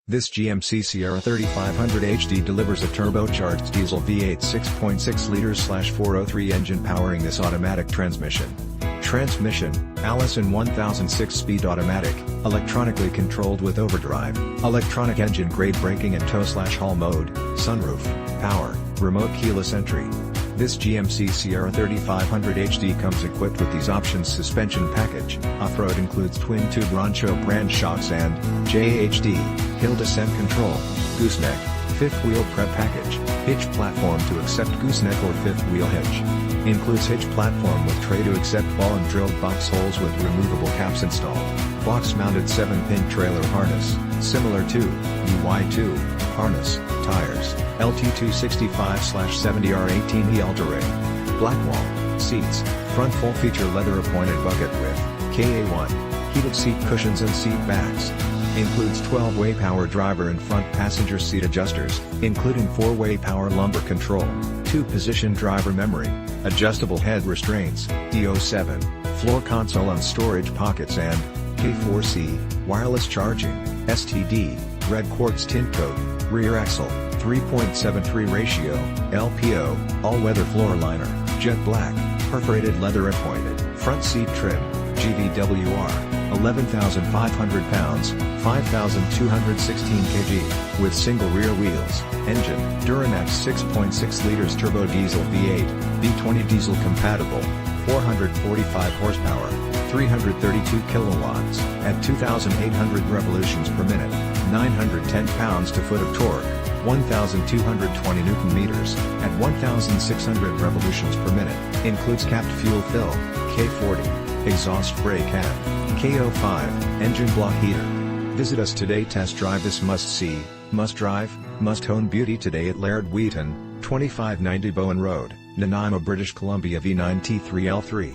This GMC Sierra 3500 HD delivers a turbocharged diesel V8 6.6 liters/403 engine powering this automatic transmission. Transmission, ALLISON 1006-speed automatic, electronically controlled with overdrive, electronic engine grade braking and tow/haul mode, sunroof, power, remote keyless entry. This GMC Sierra 3500 HD comes equipped with these options: suspension package, off-road includes twin-tube Rancho brand shocks and JHD, hill descent control, gooseneck, fifth wheel prep package, hitch platform to accept gooseneck or fifth wheel hitch. Includes hitch platform with tray to accept ball and drilled box holes with removable caps installed, box-mounted 7-pin trailer harness, similar to UY2, harness, tires, LT265/70R18E All-Terrain, BLACKWALL, seats, front full-feature leather appointed bucket with KA1, heated seat cushions and seat backs. Includes 12-way power driver and front passenger seat adjusters, including 4-way power lumbar control, 2-position driver memory, adjustable head restraints, DO7, floor console and storage pockets and K4C, wireless charging, STD, red quartz tint coat, rear axle, 3.73 ratio, LPO, all-weather floor liner, jet black, perforated leather appointed, front seat trim, GVWR, 11,500 pounds, 5,216 kg, with single rear wheels, engine, DURAMAX 6.6 liters turbo diesel V8, B20 compatible, 445 horsepower, 332 kilowatts, at 2,800 revolutions per minute, 910 pounds-to-foot of torque, 1,220 Newton meters, at 1,600 revolutions per minute, includes capped fuel fill, K40, exhaust brake and KO5, engine block heater. Visit us today. Test drive this must-see, must-drive, must-own beauty today at Laird Wheaton, 2590 Bowen Road, Nanaimo, British Columbia V9T3L3.